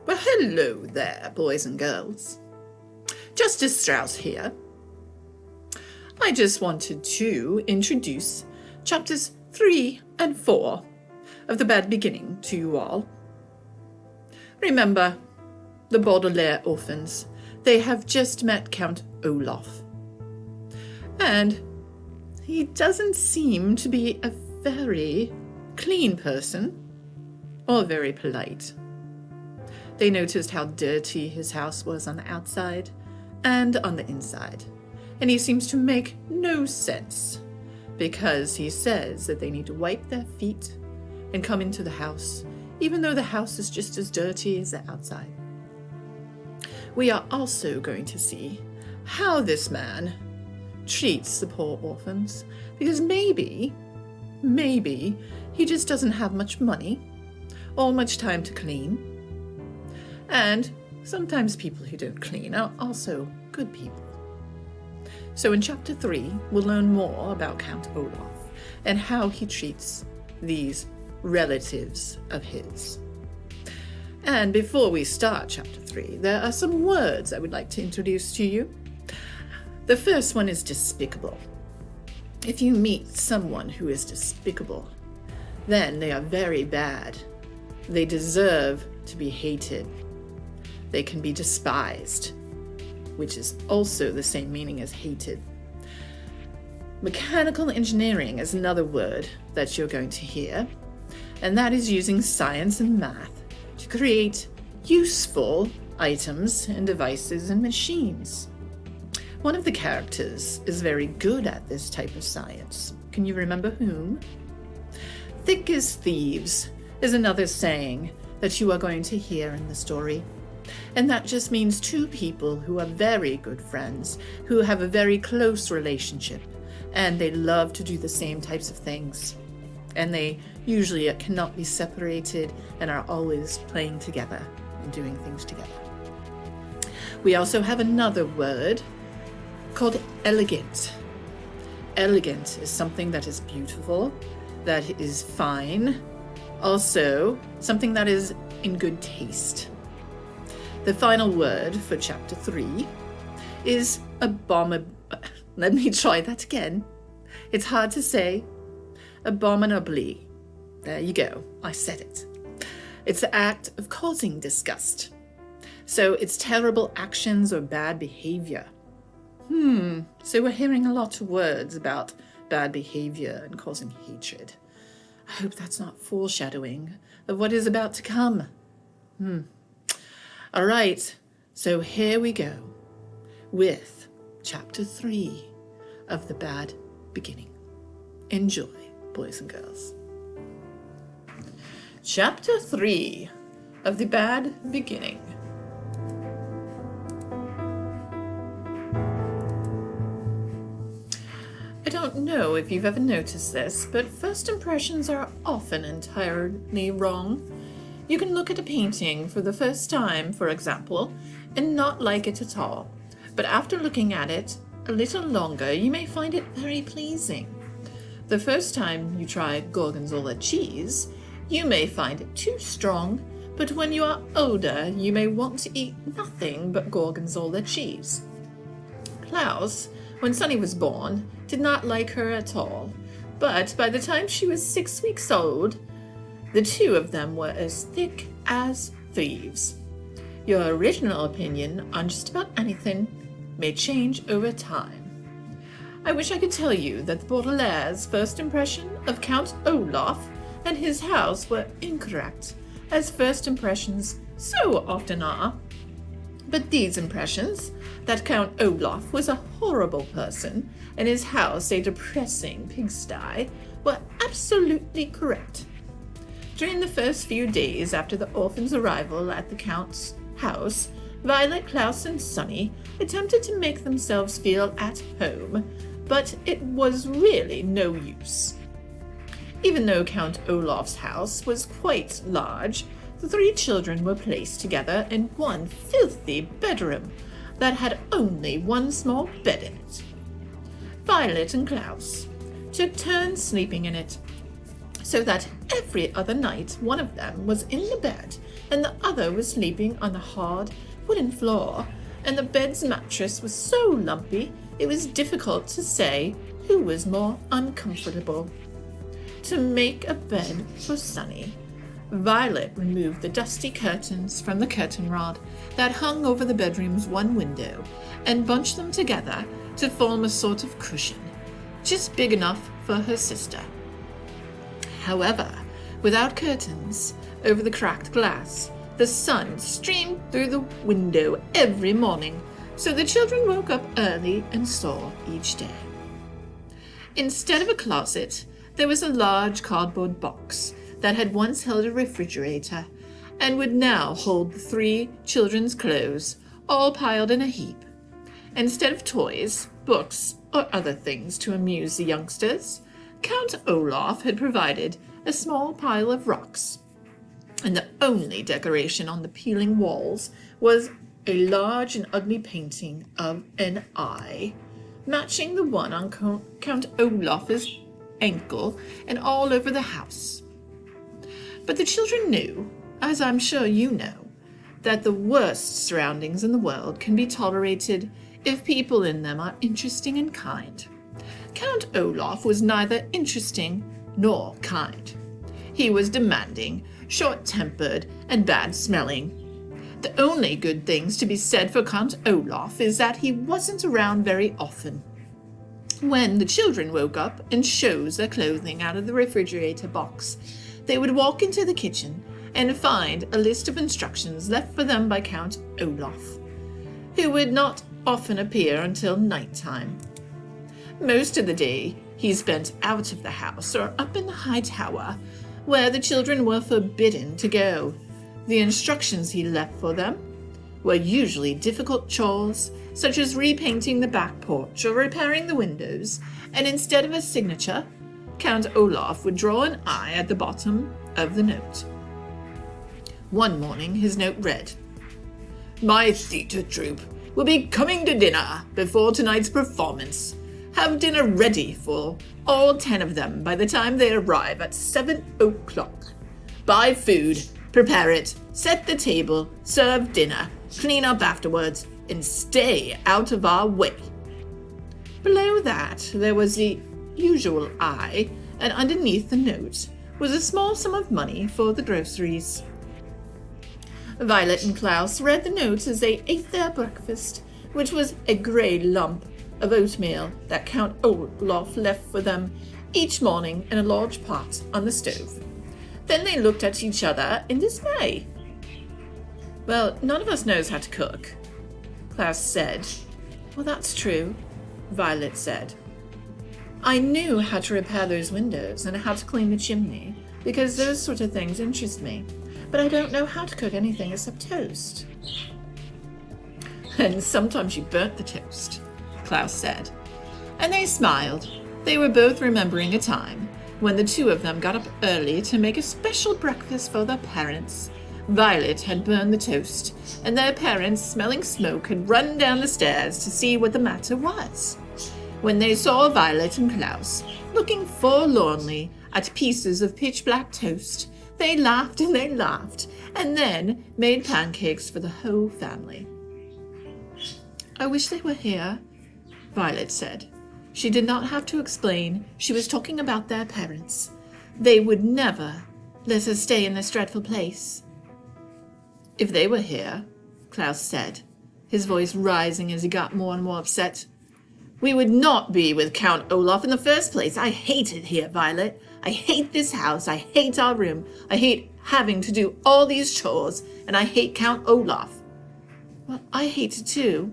Well, hello there, boys and girls. Justice Strauss here. I just wanted to introduce chapters 3 and 4 of The Bad Beginning to you all. Remember, the Baudelaire orphans, they have just met Count Olaf. And he doesn't seem to be a very clean person or very polite. They noticed how dirty his house was on the outside and on the inside, and he seems to make no sense because he says that they need to wipe their feet and come into the house, even though the house is just as dirty as the outside. We are also going to see how this man treats the poor orphans, because maybe he just doesn't have much money or much time to clean. And sometimes people who don't clean are also good people. So in chapter 3, we'll learn more about Count Olaf and how he treats these relatives of his. And before we start chapter 3, there are some words I would like to introduce to you. The first one is despicable. If you meet someone who is despicable, then they are very bad. They deserve to be hated. They can be despised, which is also the same meaning as hated. Mechanical engineering is another word that you're going to hear, and that is using science and math to create useful items and devices and machines. One of the characters is very good at this type of science. Can you remember whom? Thick as thieves is another saying that you are going to hear in the story. And that just means two people who are very good friends, who have a very close relationship, and they love to do the same types of things. And they usually cannot be separated and are always playing together and doing things together. We also have another word called elegant. Elegant is something that is beautiful, that is fine, also something that is in good taste. The final word for chapter 3 is abominable. Let me try that again. It's hard to say. Abominably. There you go. I said it. It's the act of causing disgust. So it's terrible actions or bad behavior. So we're hearing a lot of words about bad behavior and causing hatred. I hope that's not foreshadowing of what is about to come. All right, so here we go with chapter 3 of The Bad Beginning. Enjoy, boys and girls. Chapter 3 of The Bad Beginning. I don't know if you've ever noticed this, but first impressions are often entirely wrong. You can look at a painting for the first time, for example, and not like it at all. But after looking at it a little longer, you may find it very pleasing. The first time you try gorgonzola cheese, you may find it too strong, but when you are older, you may want to eat nothing but gorgonzola cheese. Klaus, when Sunny was born, did not like her at all, but by the time she was 6 weeks old, the two of them were as thick as thieves. Your original opinion on just about anything may change over time. I wish I could tell you that the Baudelaire's first impression of Count Olaf and his house were incorrect, as first impressions so often are. But these impressions, that Count Olaf was a horrible person and his house a depressing pigsty, were absolutely correct. During the first few days after the orphan's arrival at the Count's house, Violet, Klaus, and Sunny attempted to make themselves feel at home, but it was really no use. Even though Count Olaf's house was quite large, the three children were placed together in one filthy bedroom that had only one small bed in it. Violet and Klaus took turns sleeping in it, so that every other night one of them was in the bed and the other was sleeping on the hard wooden floor, and the bed's mattress was so lumpy it was difficult to say who was more uncomfortable. To make a bed for Sunny, Violet removed the dusty curtains from the curtain rod that hung over the bedroom's one window and bunched them together to form a sort of cushion, just big enough for her sister. However, without curtains over the cracked glass, the sun streamed through the window every morning, so the children woke up early and saw each day. Instead of a closet, there was a large cardboard box that had once held a refrigerator and would now hold the 3 children's clothes, all piled in a heap. Instead of toys, books, or other things to amuse the youngsters, Count Olaf had provided a small pile of rocks, and the only decoration on the peeling walls was a large and ugly painting of an eye, matching the one on Count Olaf's ankle and all over the house. But the children knew, as I'm sure you know, that the worst surroundings in the world can be tolerated if people in them are interesting and kind. Count Olaf was neither interesting nor kind. He was demanding, short-tempered, and bad-smelling. The only good things to be said for Count Olaf is that he wasn't around very often. When the children woke up and chose their clothing out of the refrigerator box, they would walk into the kitchen and find a list of instructions left for them by Count Olaf, who would not often appear until nighttime. Most of the day he spent out of the house or up in the high tower, where the children were forbidden to go. The instructions he left for them were usually difficult chores, such as repainting the back porch or repairing the windows, and instead of a signature, Count Olaf would draw an eye at the bottom of the note. One morning his note read, "My theatre troupe will be coming to dinner before tonight's performance. Have dinner ready for all 10 of them by the time they arrive at 7 o'clock. Buy food, prepare it, set the table, serve dinner, clean up afterwards, and stay out of our way." Below that, there was the usual I, and underneath the note was a small sum of money for the groceries. Violet and Klaus read the note as they ate their breakfast, which was a grey lump of oatmeal that Count Olaf left for them each morning in a large pot on the stove. Then they looked at each other in dismay. "Well, none of us knows how to cook," Klaus said. "Well, that's true," Violet said. "I knew how to repair those windows and how to clean the chimney, because those sort of things interest me, but I don't know how to cook anything except toast." "And sometimes you burnt the toast," Klaus said. And they smiled. They were both remembering a time when the 2 of them got up early to make a special breakfast for their parents. Violet had burned the toast, and their parents, smelling smoke, had run down the stairs to see what the matter was. When they saw Violet and Klaus looking forlornly at pieces of pitch-black toast, they laughed, and then made pancakes for the whole family. "I wish they were here," Violet said. She did not have to explain. She was talking about their parents. They would never let us stay in this dreadful place. "If they were here," Klaus said, his voice rising as he got more and more upset, "we would not be with Count Olaf in the first place. I hate it here, Violet. I hate this house. I hate our room. I hate having to do all these chores, and I hate Count Olaf." "Well, I hate it too,"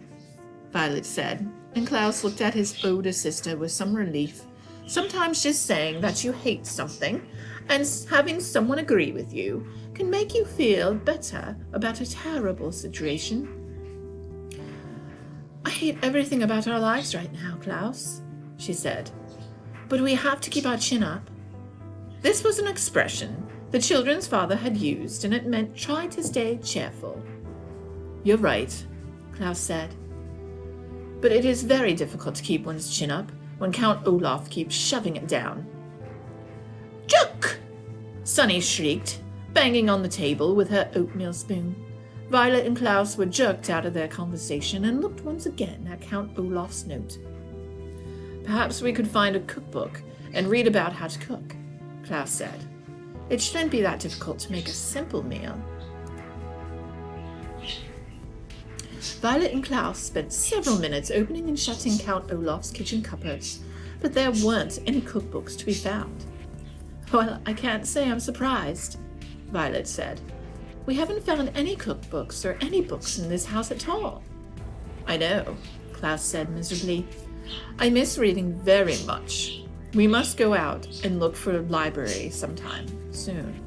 Violet said, and Klaus looked at his older sister with some relief. Sometimes just saying that you hate something and having someone agree with you can make you feel better about a terrible situation. "I hate everything about our lives right now, Klaus," she said. "But we have to keep our chin up." This was an expression the children's father had used, and it meant try to stay cheerful. "You're right," Klaus said. "But it is very difficult to keep one's chin up when Count Olaf keeps shoving it down." "Jook!" Sunny shrieked. banging on the table with her oatmeal spoon. Violet and Klaus were jerked out of their conversation and looked once again at Count Olaf's note. "Perhaps we could find a cookbook and read about how to cook," Klaus said. "It shouldn't be that difficult to make a simple meal." Violet and Klaus spent several minutes opening and shutting Count Olaf's kitchen cupboards, but there weren't any cookbooks to be found. "Well, I can't say I'm surprised," Violet said. "We haven't found any cookbooks or any books in this house at all." "I know," Klaus said miserably. "I miss reading very much. We must go out and look for a library sometime soon."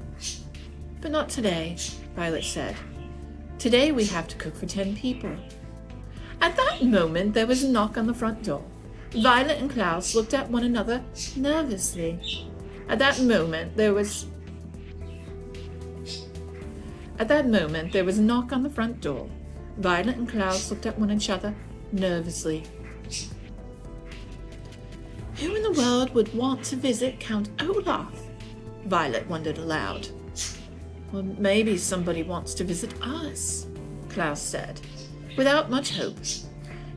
"But not today," Violet said. "Today we have to cook for 10 people. At that moment there was a knock on the front door. Violet and Klaus looked at one another nervously. At that moment there was a knock on the front door. Violet and Klaus looked at one another nervously. Who in the world would want to visit Count Olaf? Violet wondered aloud. Well, maybe somebody wants to visit us, Klaus said, without much hope.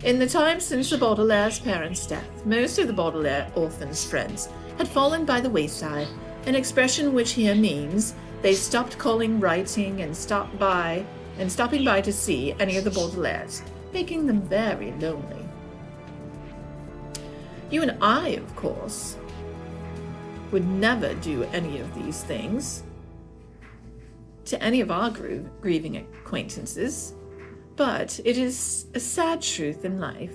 In the time since the Baudelaire's parents' death, most of the Baudelaire orphans' friends had fallen by the wayside, an expression which here means they stopped calling, writing, and stopping by to see any of the Baudelaires, making them very lonely. You and I, of course, would never do any of these things to any of our grieving acquaintances, but it is a sad truth in life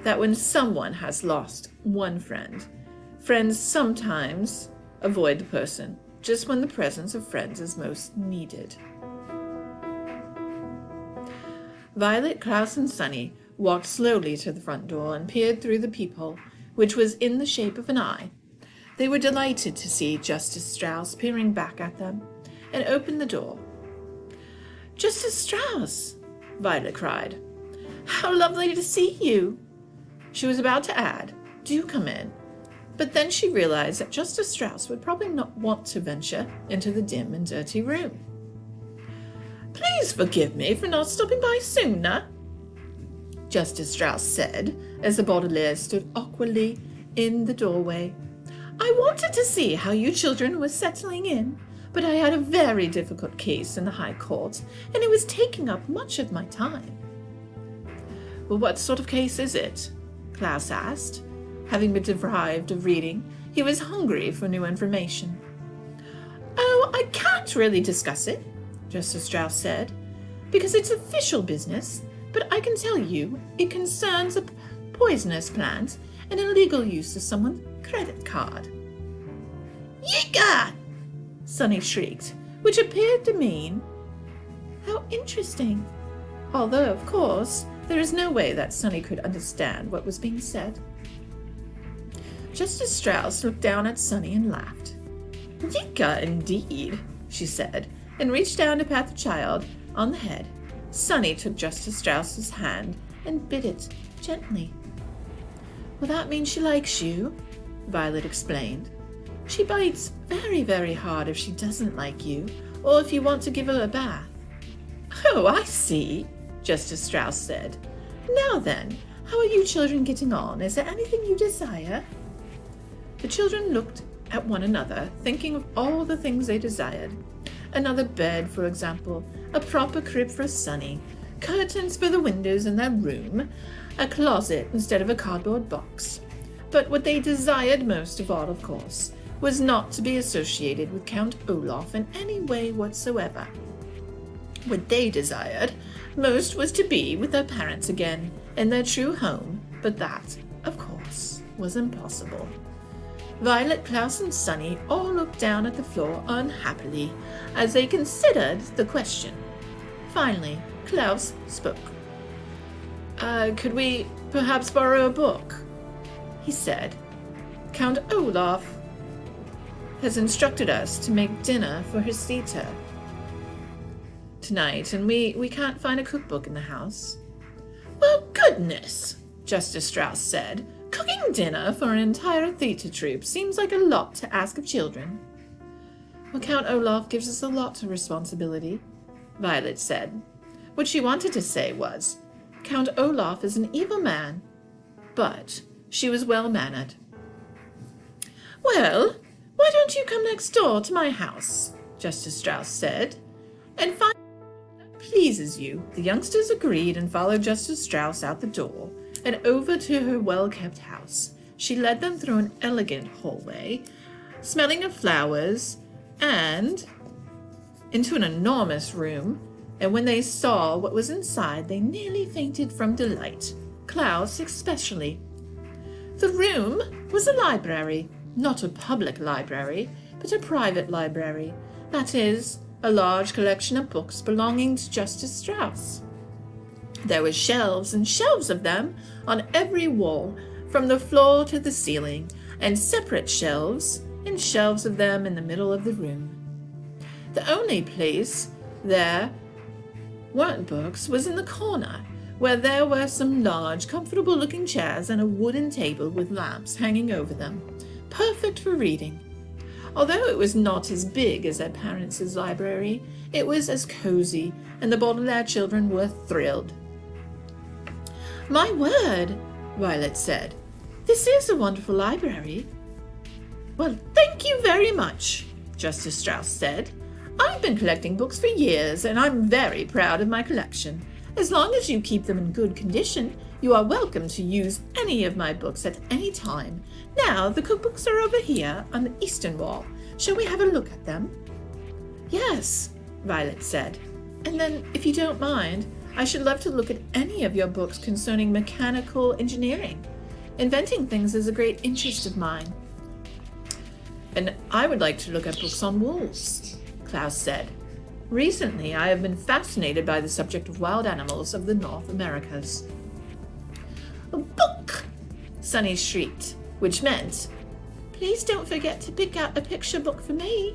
that when someone has lost one friend, friends sometimes avoid the person just when the presence of friends is most needed. Violet, Klaus, and Sunny walked slowly to the front door and peered through the peephole, which was in the shape of an eye. They were delighted to see Justice Strauss peering back at them, and opened the door. "Justice Strauss!" Violet cried. "How lovely to see you!" She was about to add, "Do come in," but then she realized that Justice Strauss would probably not want to venture into the dim and dirty room. "Please forgive me for not stopping by sooner," Justice Strauss said, as the Baudelaire stood awkwardly in the doorway. "I wanted to see how you children were settling in, but I had a very difficult case in the High Court, and it was taking up much of my time." "Well, what sort of case is it?" Klaus asked. Having been deprived of reading, he was hungry for new information. "Oh, I can't really discuss it," Justice Strauss said, "because it's official business, but I can tell you it concerns a poisonous plant and illegal use of someone's credit card." "Yiga!" Sunny shrieked, which appeared to mean, "How interesting," although, of course, there is no way that Sunny could understand what was being said. Justice Strauss looked down at Sunny and laughed. "Yiga, indeed," she said, and reached down to pat the child on the head. Sunny took Justice Strauss's hand and bit it gently. "Well, that means she likes you," Violet explained. "She bites very, very hard if she doesn't like you, or if you want to give her a bath." "Oh, I see," Justice Strauss said. "Now then, how are you children getting on? Is there anything you desire?" The children looked at one another, thinking of all the things they desired. Another bed, for example, a proper crib for Sunny, curtains for the windows in their room, a closet instead of a cardboard box. But what they desired most of all, of course, was not to be associated with Count Olaf in any way whatsoever. What they desired most was to be with their parents again, in their true home, but that, of course, was impossible. Violet, Klaus, and Sunny all looked down at the floor unhappily as they considered the question. Finally, Klaus spoke. Could we perhaps borrow a book?" he said. "Count Olaf has instructed us to make dinner for his theater tonight, and we can't find a cookbook in the house." "Well, goodness," Justice Strauss said. "Cooking dinner for an entire theater troupe seems like a lot to ask of children." Well, Count Olaf gives us a lot of responsibility, Violet said. What she wanted to say was, Count Olaf is an evil man, but she was well-mannered. Well, why don't you come next door to my house, Justice Strauss said, and find what pleases you. The youngsters agreed and followed Justice Strauss out the door and over to her well-kept house. She led them through an elegant hallway, smelling of flowers, and into an enormous room, and when they saw what was inside, they nearly fainted from delight, Klaus especially. The room was a library, not a public library, but a private library, that is, a large collection of books belonging to Justice Strauss. There were shelves and shelves of them on every wall, from the floor to the ceiling, and separate shelves and shelves of them in the middle of the room. The only place there weren't books was in the corner, where there were some large, comfortable-looking chairs and a wooden table with lamps hanging over them, perfect for reading. Although it was not as big as their parents' library, it was as cozy, and the Baudelaire children were thrilled. "My word," Violet said. "This is a wonderful library." "Well, thank you very much," Justice Strauss said. "I've been collecting books for years, and I'm very proud of my collection. As long as you keep them in good condition, you are welcome to use any of my books at any time. Now, the cookbooks are over here on the eastern wall. Shall we have a look at them?" "Yes," Violet said. "And then, if you don't mind, I should love to look at any of your books concerning mechanical engineering. Inventing things is a great interest of mine." "And I would like to look at books on wolves," Klaus said. "Recently, I have been fascinated by the subject of wild animals of the North Americas." "A book!" Sunny shrieked, which meant, "Please don't forget to pick out a picture book for me."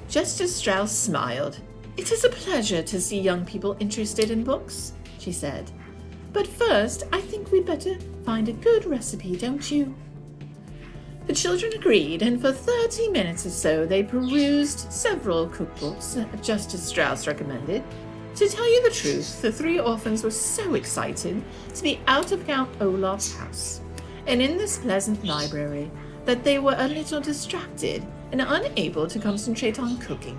Justice Strauss smiled. "It is a pleasure to see young people interested in books," she said. "But first, I think we'd better find a good recipe, don't you?" The children agreed, and for 30 minutes or so they perused several cookbooks that Justice Strauss recommended. To tell you the truth, the three orphans were so excited to be out of Count Olaf's house and in this pleasant library that they were a little distracted and unable to concentrate on cooking.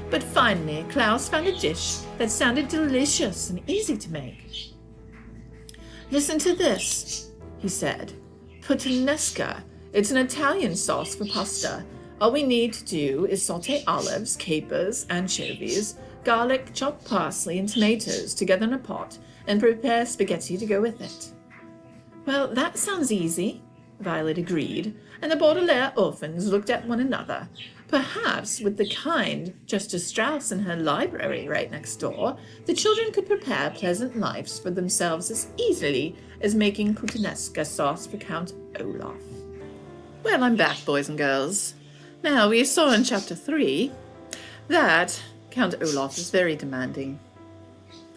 But finally, Klaus found a dish that sounded delicious and easy to make. "Listen to this," he said. "Puttanesca. It's an Italian sauce for pasta. All we need to do is saute olives, capers, anchovies, garlic, chopped parsley, and tomatoes together in a pot, and prepare spaghetti to go with it." "Well, that sounds easy," Violet agreed, and the Baudelaire orphans looked at one another. Perhaps with the kind Justice Strauss in her library right next door, the children could prepare pleasant lives for themselves as easily as making puttanesca sauce for Count Olaf. Well, I'm back, boys and girls. Now, we saw in Chapter 3 that Count Olaf is very demanding.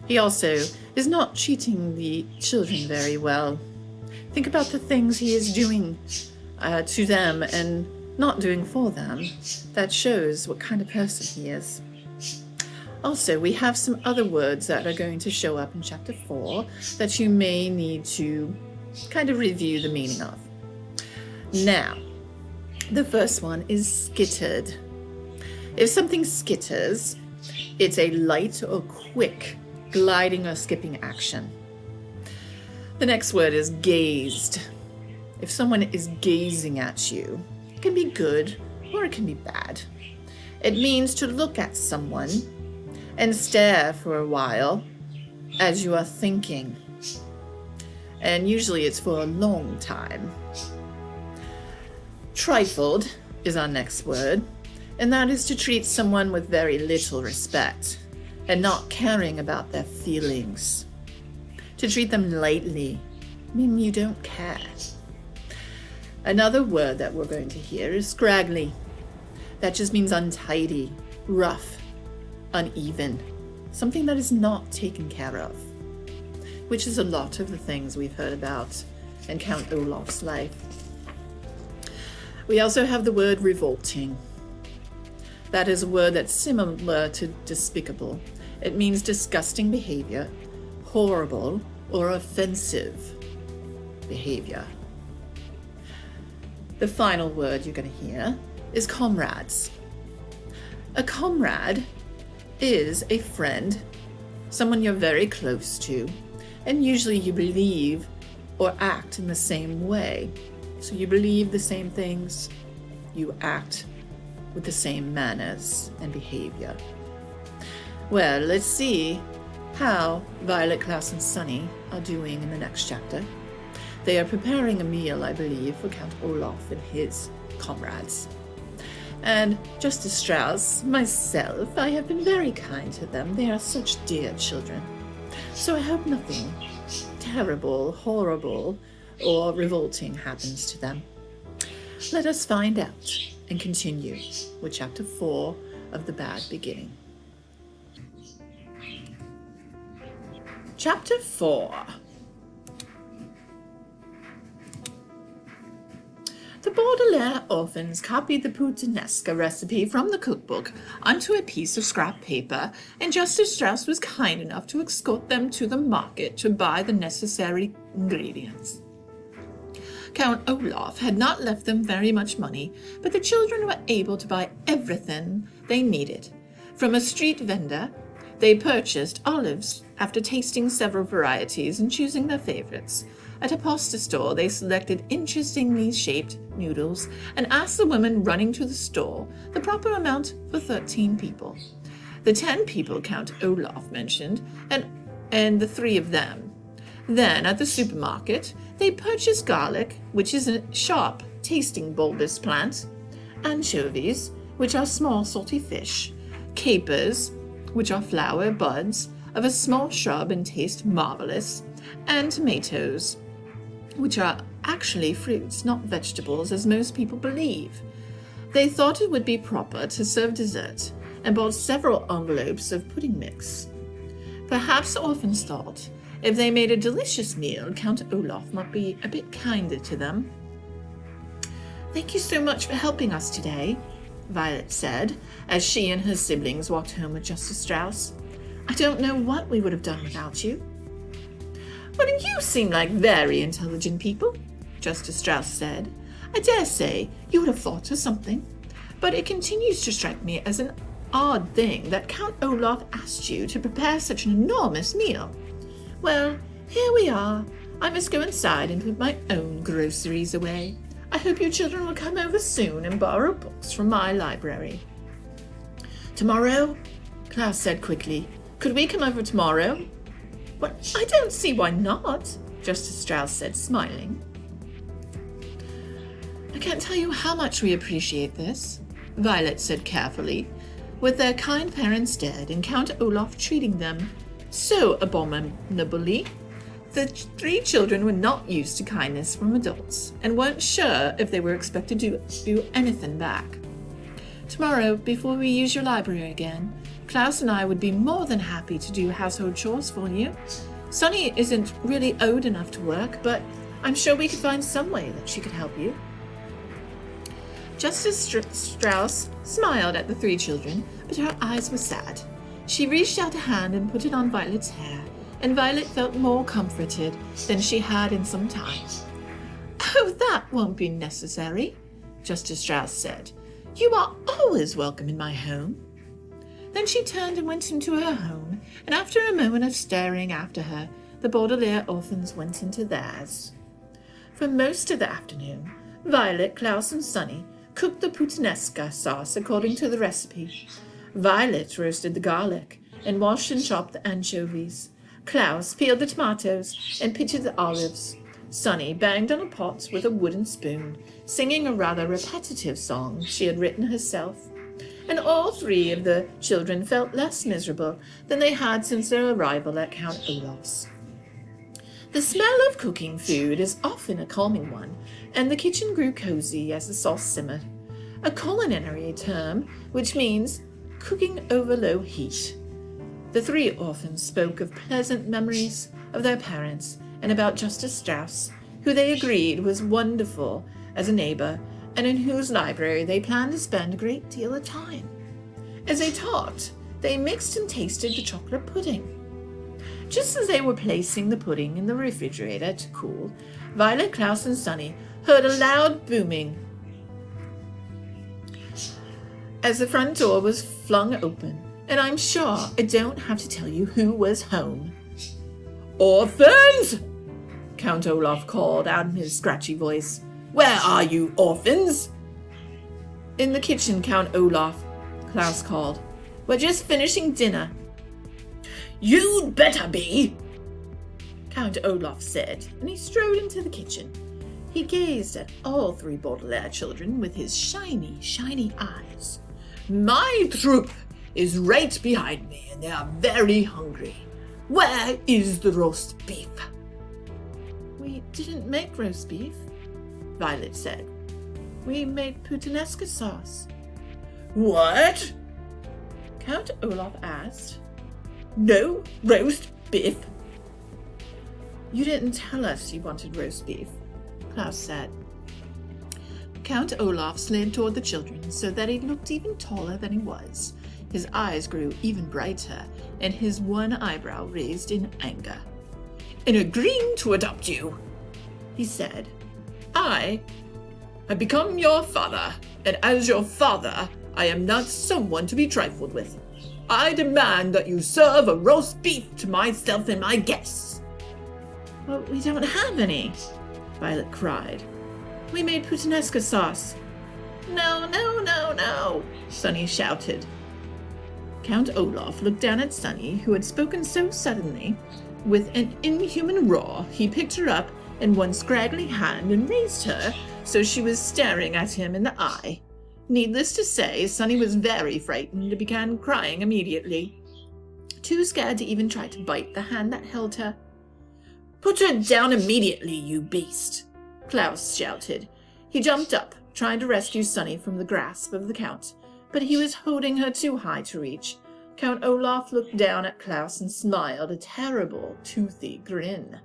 He also is not treating the children very well. Think about the things he is doing to them and not doing for them. That shows what kind of person he is. Also, we have some other words that are going to show up in Chapter 4 that you may need to kind of review the meaning of. Now, the first one is skittered. If something skitters, it's a light or quick gliding or skipping action. The next word is gazed. If someone is gazing at you, it can be good or it can be bad. It means to look at someone and stare for a while as you are thinking. And usually it's for a long time. Trifled is our next word, and that is to treat someone with very little respect and not caring about their feelings. To treat them lightly, meaning you don't care. Another word that we're going to hear is scraggly. That just means untidy, rough, uneven, something that is not taken care of, which is a lot of the things we've heard about in Count Olaf's life. We also have the word revolting. That is a word that's similar to despicable. It means disgusting behavior, horrible, or offensive behavior. The final word you're going to hear is comrades. A comrade is a friend, someone you're very close to, and usually you believe or act in the same way. So you believe the same things, you act with the same manners and behavior. Well, let's see how Violet, Klaus, and Sunny are doing in the next chapter. They are preparing a meal, I believe, for Count Olaf and his comrades. And Justice Strauss, myself, I have been very kind to them. They are such dear children. So I hope nothing terrible, horrible, or revolting happens to them. Let us find out and continue with Chapter 4 of The Bad Beginning. Chapter 4. The Baudelaire orphans copied the puttanesca recipe from the cookbook onto a piece of scrap paper, and Justice Strauss was kind enough to escort them to the market to buy the necessary ingredients. Count Olaf had not left them very much money, but the children were able to buy everything they needed. From a street vendor, they purchased olives after tasting several varieties and choosing their favorites. At a pasta store, they selected interestingly shaped noodles and asked the woman running to the store the proper amount for 13 people. The 10 people Count Olaf mentioned, and the 3 of them. Then, at the supermarket, they purchased garlic, which is a sharp, tasting bulbous plant, anchovies, which are small, salty fish, capers, which are flower buds of a small shrub and taste marvelous, and tomatoes, which are actually fruits, not vegetables, as most people believe. They thought it would be proper to serve dessert, and bought several envelopes of pudding mix. Perhaps the orphans thought, if they made a delicious meal, Count Olaf might be a bit kinder to them. "Thank you so much for helping us today," Violet said, as she and her siblings walked home with Justice Strauss. "I don't know what we would have done without you." "Well, you seem like very intelligent people," Justice Strauss said. "I dare say you would have thought of something, but it continues to strike me as an odd thing that Count Olaf asked you to prepare such an enormous meal. Well, here we are. I must go inside and put my own groceries away. I hope you children will come over soon and borrow books from my library." "Tomorrow?" Klaus said quickly. "Could we come over tomorrow?" "Well, I don't see why not," Justice Strauss said, smiling. "I can't tell you how much we appreciate this," Violet said carefully. With their kind parents dead and Count Olaf treating them so abominably, the 3 children were not used to kindness from adults and weren't sure if they were expected to do anything back. "Tomorrow, before we use your library again, Klaus and I would be more than happy to do household chores for you. Sunny isn't really old enough to work, but I'm sure we could find some way that she could help you." Justice Strauss smiled at the 3 children, but her eyes were sad. She reached out a hand and put it on Violet's hair, and Violet felt more comforted than she had in some time. "Oh, that won't be necessary," Justice Strauss said. "You are always welcome in my home." Then she turned and went into her home, and after a moment of staring after her, the Baudelaire orphans went into theirs. For most of the afternoon, Violet, Klaus, and Sunny cooked the puttanesca sauce according to the recipe. Violet roasted the garlic and washed and chopped the anchovies. Klaus peeled the tomatoes and pitted the olives. Sunny banged on a pot with a wooden spoon, singing a rather repetitive song she had written herself. And all 3 of the children felt less miserable than they had since their arrival at Count Olaf's. The smell of cooking food is often a calming one, and the kitchen grew cozy as the sauce simmered, a culinary term which means cooking over low heat. The 3 orphans spoke of pleasant memories of their parents and about Justice Strauss, who they agreed was wonderful as a neighbor and in whose library they planned to spend a great deal of time. As they talked, they mixed and tasted the chocolate pudding. Just as they were placing the pudding in the refrigerator to cool, Violet, Klaus, and Sunny heard a loud booming as the front door was flung open, and I'm sure I don't have to tell you who was home. "Orphans!" Count Olaf called out in his scratchy voice. "Where are you, orphans?" "In the kitchen, Count Olaf," Klaus called. "We're just finishing dinner." "You'd better be," Count Olaf said, and he strode into the kitchen. He gazed at all three Baudelaire children with his shiny, shiny eyes. "My troop is right behind me, and they are very hungry. Where is the roast beef?" "We didn't make roast beef," Violet said. "We made puttanesca sauce." "What?" Count Olaf asked. "No roast beef?" "You didn't tell us you wanted roast beef," Klaus said. Count Olaf slid toward the children so that he looked even taller than he was. His eyes grew even brighter, and his one eyebrow raised in anger. "In agreeing to adopt you," he said, I become your father, and as your father, I am not someone to be trifled with. I demand that you serve a roast beef to myself and my guests." "Well, we don't have any," Violet cried. "We made puttanesca sauce." "No, no, no, no," Sunny shouted. Count Olaf looked down at Sunny, who had spoken so suddenly. With an inhuman roar, he picked her up in one scraggly hand and raised her so she was staring at him in the eye. Needless to say, Sunny was very frightened and began crying immediately, too scared to even try to bite the hand that held her. "Put her down immediately, you beast!" Klaus shouted. He jumped up, trying to rescue Sunny from the grasp of the Count, but he was holding her too high to reach. Count Olaf looked down at Klaus and smiled a terrible, toothy grin.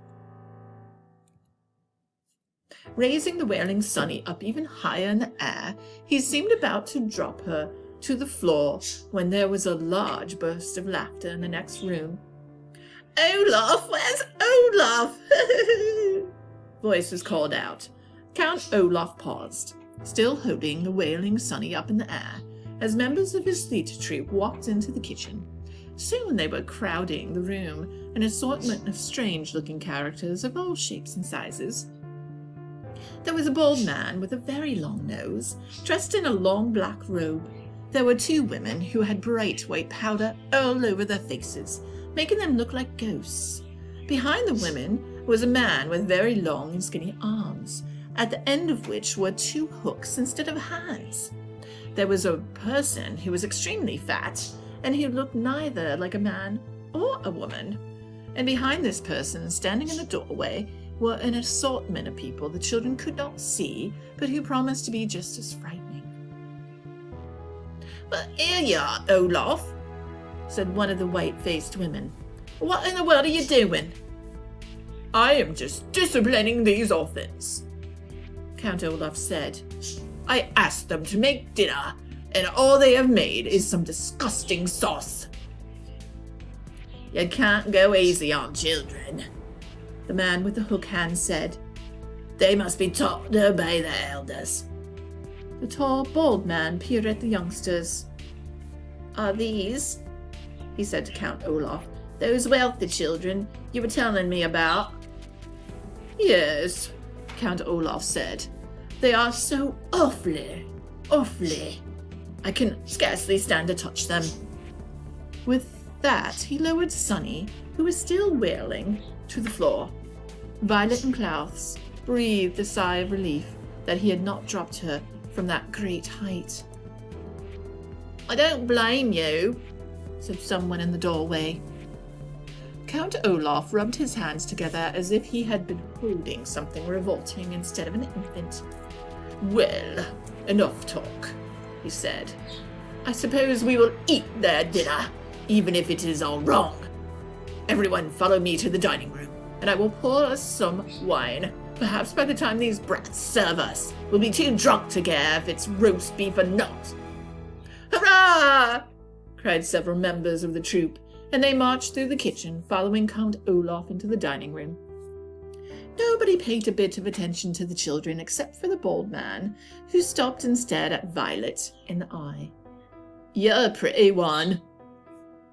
Raising the wailing Sunny up even higher in the air, he seemed about to drop her to the floor when there was a large burst of laughter in the next room. "Olaf, where's Olaf?" Voice was called out. Count Olaf paused, still holding the wailing Sunny up in the air, as members of his theatre troupe walked into the kitchen. Soon they were crowding the room, an assortment of strange-looking characters of all shapes and sizes. There was a bald man with a very long nose, dressed in a long black robe. There were two women who had bright white powder all over their faces, making them look like ghosts. Behind the women was a man with very long and skinny arms, at the end of which were two hooks instead of hands. There was a person who was extremely fat, and who looked neither like a man or a woman. And behind this person, standing in the doorway, were an assortment of people the children could not see, but who promised to be just as frightening. "Well, here you are, Olaf," said one of the white-faced women. "What in the world are you doing?" "I am just disciplining these orphans," Count Olaf said. "I asked them to make dinner, and all they have made is some disgusting sauce." "You can't go easy on children," the man with the hook hand said. "They must be taught to obey their elders." The tall, bald man peered at the youngsters. "Are these," he said to Count Olaf, "those wealthy children you were telling me about?" "Yes," Count Olaf said. "They are so awfully. I can scarcely stand to touch them." With that, he lowered Sunny, who was still wailing, to the floor. Violet and Klaus breathed a sigh of relief that he had not dropped her from that great height. "I don't blame you," said someone in the doorway. Count Olaf rubbed his hands together as if he had been holding something revolting instead of an infant. "Well, enough talk," he said. "I suppose we will eat their dinner, even if it is all wrong. Everyone follow me to the dining room, and I will pour us some wine. Perhaps by the time these brats serve us, we'll be too drunk to care if it's roast beef or not." "Hurrah!" cried several members of the troop, and they marched through the kitchen, following Count Olaf into the dining room. Nobody paid a bit of attention to the children except for the bald man, who stopped and stared at Violet in the eye. "You're a pretty one,"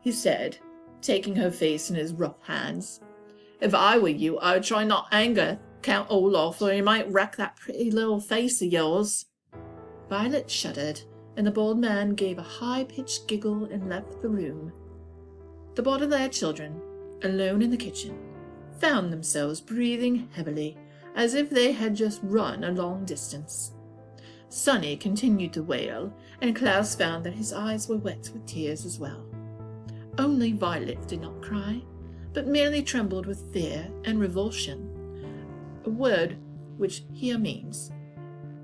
he said, taking her face in his rough hands. "If I were you, I would try not anger Count Olaf, or he might wreck that pretty little face of yours." Violet shuddered, and the bald man gave a high-pitched giggle and left the room. The Baudelaire children, alone in the kitchen, found themselves breathing heavily, as if they had just run a long distance. Sonny continued to wail, and Klaus found that his eyes were wet with tears as well. Only Violet did not cry, but merely trembled with fear and revulsion, a word which here means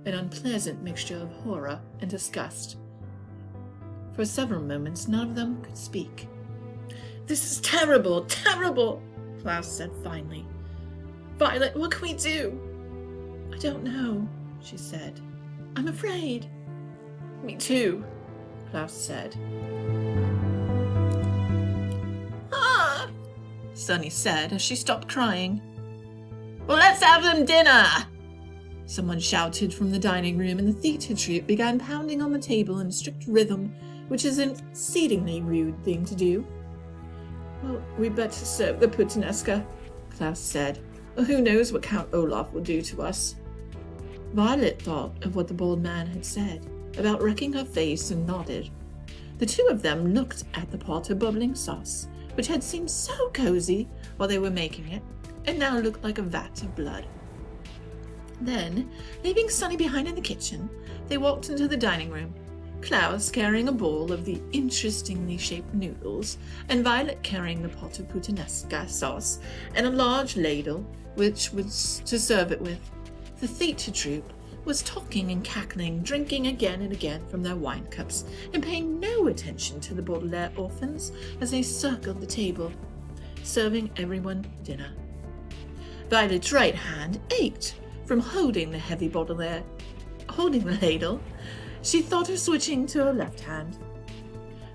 an unpleasant mixture of horror and disgust. For several moments none of them could speak. "This is terrible, terrible," Klaus said finally. "Violet, what can we do?" "I don't know," she said. "I'm afraid." "Me too," Klaus said. "Ah!" Sonny said as she stopped crying. "Well, let's have them dinner!" Someone shouted from the dining room, and the theatre troupe began pounding on the table in strict rhythm, which is an exceedingly rude thing to do. "Well, we'd better serve the puttanesca," Klaus said, "or who knows what Count Olaf will do to us." Violet thought of what the bald man had said about wrecking her face and nodded. The two of them looked at the pot of bubbling sauce, which had seemed so cozy while they were making it, and now looked like a vat of blood. Then, leaving Sonny behind in the kitchen, they walked into the dining room, Klaus carrying a bowl of the interestingly shaped noodles, and Violet carrying the pot of puttanesca sauce and a large ladle which was to serve it with. The theatre troupe was talking and cackling, drinking again and again from their wine cups, and paying no attention to the Baudelaire orphans as they circled the table, serving everyone dinner. Violet's right hand ached from holding the heavy Baudelaire. Holding the ladle, she thought of switching to her left hand.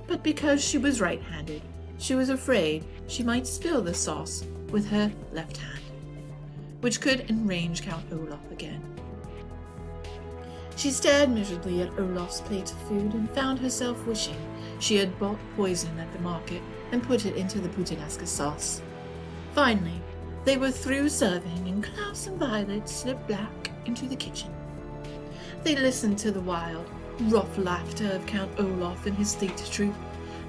But because she was right-handed, she was afraid she might spill the sauce with her left hand, which could enrage Count Olaf again. She stared miserably at Olaf's plate of food and found herself wishing she had bought poison at the market and put it into the puttanesca sauce. Finally, they were through serving, and Klaus and Violet slipped back into the kitchen. They listened to the wild, rough laughter of Count Olaf and his theatre troupe,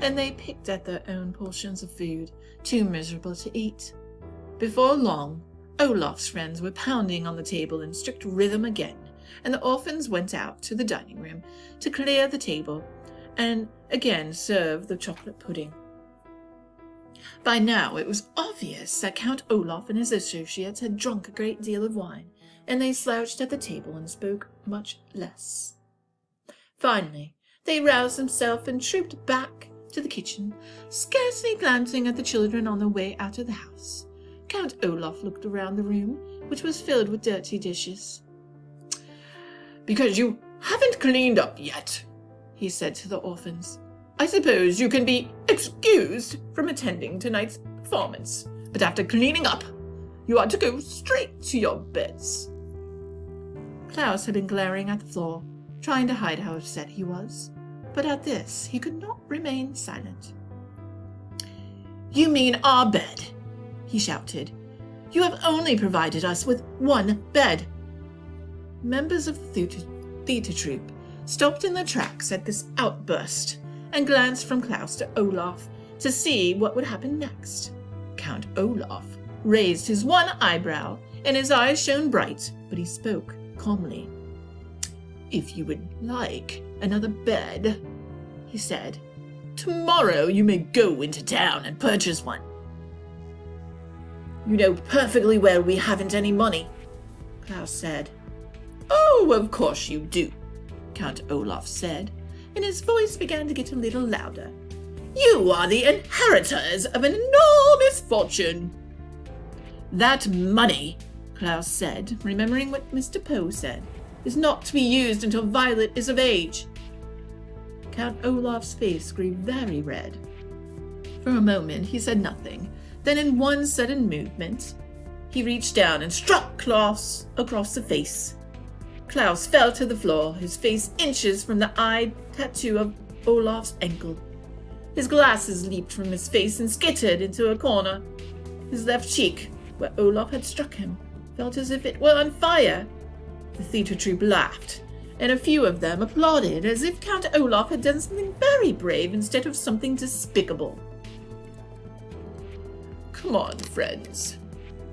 and they picked at their own portions of food, too miserable to eat. Before long, Olaf's friends were pounding on the table in strict rhythm again, and the orphans went out to the dining room to clear the table and again serve the chocolate pudding. By now it was obvious that Count Olaf and his associates had drunk a great deal of wine, and they slouched at the table and spoke much less. Finally, they roused themselves and trooped back to the kitchen, scarcely glancing at the children on their way out of the house. Count Olaf looked around the room, which was filled with dirty dishes. "Because you haven't cleaned up yet," he said to the orphans, "I suppose you can be excused from attending tonight's performance, but after cleaning up, you are to go straight to your beds." Klaus had been glaring at the floor, trying to hide how upset he was, but at this he could not remain silent. "You mean our bed?" he shouted. "You have only provided us with one bed." Members of the theatre troupe stopped in their tracks at this outburst and glanced from Klaus to Olaf to see what would happen next. Count Olaf raised his one eyebrow, and his eyes shone bright, but he spoke calmly. "If you would like another bed," he said, "tomorrow you may go into town and purchase one." "You know perfectly well we haven't any money," Klaus said. "Oh, of course you do," Count Olaf said, and his voice began to get a little louder. "You are the inheritors of an enormous fortune." "That money," Klaus said, remembering what Mr. Poe said, "is not to be used until Violet is of age." Count Olaf's face grew very red. For a moment he said nothing. Then in one sudden movement, he reached down and struck Klaus across the face. Klaus fell to the floor, his face inches from the eye tattoo of Olaf's ankle. His glasses leaped from his face and skittered into a corner. His left cheek, where Olaf had struck him, felt as if it were on fire. The theatre troupe laughed, and a few of them applauded as if Count Olaf had done something very brave instead of something despicable. "Come on, friends,"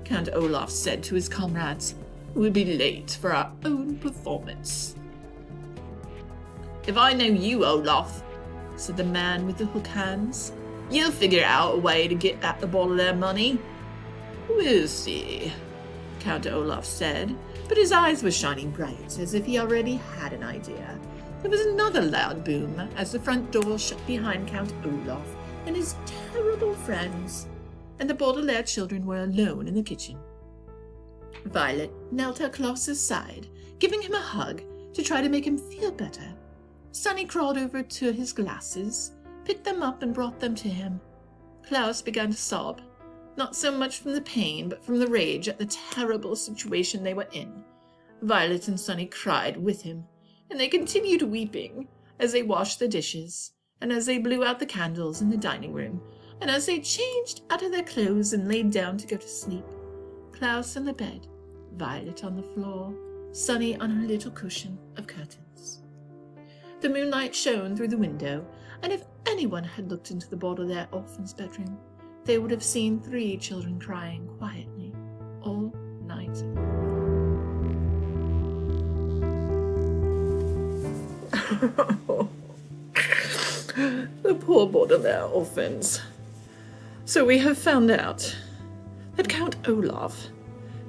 Count Olaf said to his comrades. "We'll be late for our own performance." "If I know you, Olaf," said the man with the hook hands, "you'll figure out a way to get at the Baudelaire money." "We'll see," Count Olaf said, but his eyes were shining bright, as if he already had an idea. There was another loud boom as the front door shut behind Count Olaf and his terrible friends, and the Baudelaire children were alone in the kitchen. Violet knelt at Klaus's side, giving him a hug to try to make him feel better. Sonny crawled over to his glasses, picked them up and brought them to him. Klaus began to sob, not so much from the pain, but from the rage at the terrible situation they were in. Violet and Sonny cried with him, and they continued weeping as they washed the dishes, and as they blew out the candles in the dining room, and as they changed out of their clothes and laid down to go to sleep. Klaus on the bed, Violet on the floor, Sonny on her little cushion of curtains. The moonlight shone through the window, and if anyone had looked into the Baudelaire orphan's bedroom, they would have seen 3 children crying quietly all night. The poor Baudelaire orphans. So we have found out that Count Olaf,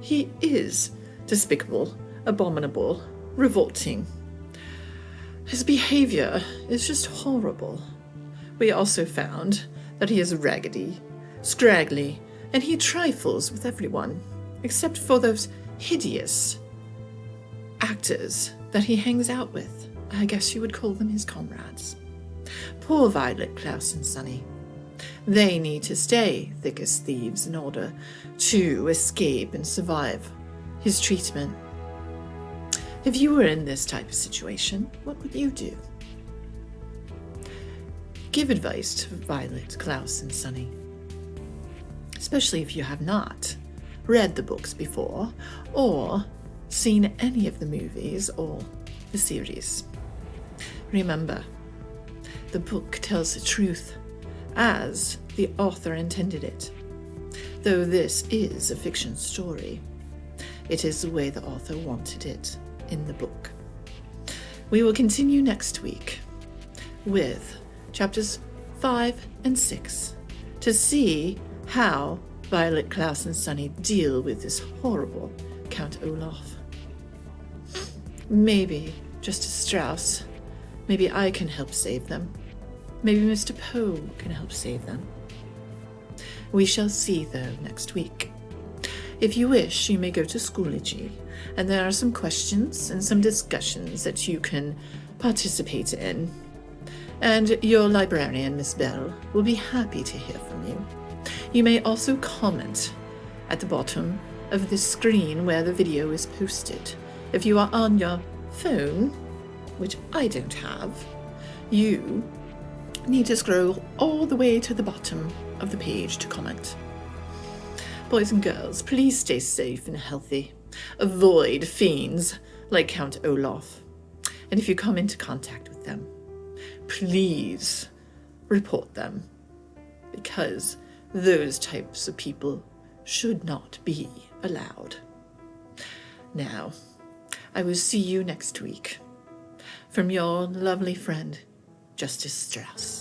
he is despicable, abominable, revolting. His behavior is just horrible. We also found that he is raggedy, scraggly, and he trifles with everyone, except for those hideous actors that he hangs out with. I guess you would call them his comrades. Poor Violet, Klaus, and Sonny. They need to stay thick as thieves in order to escape and survive his treatment. If you were in this type of situation, what would you do? Give advice to Violet, Klaus, and Sonny, especially if you have not read the books before or seen any of the movies or the series. Remember, the book tells the truth as the author intended it. Though this is a fiction story, it is the way the author wanted it in the book. We will continue next week with chapters 5 and 6 to see how Violet, Klaus, and Sonny deal with this horrible Count Olaf. Maybe Justice Strauss, maybe I can help save them. Maybe Mr. Poe can help save them. We shall see, though, next week. If you wish, you may go to Schoology, and there are some questions and some discussions that you can participate in. And your librarian, Miss Bell, will be happy to hear from you. You may also comment at the bottom of the screen where the video is posted. If you are on your phone, which I don't have, you need to scroll all the way to the bottom of the page to comment. Boys and girls, please stay safe and healthy. Avoid fiends like Count Olaf. And if you come into contact with them, please report them, because those types of people should not be allowed. Now, I will see you next week. From your lovely friend, Justice Strauss.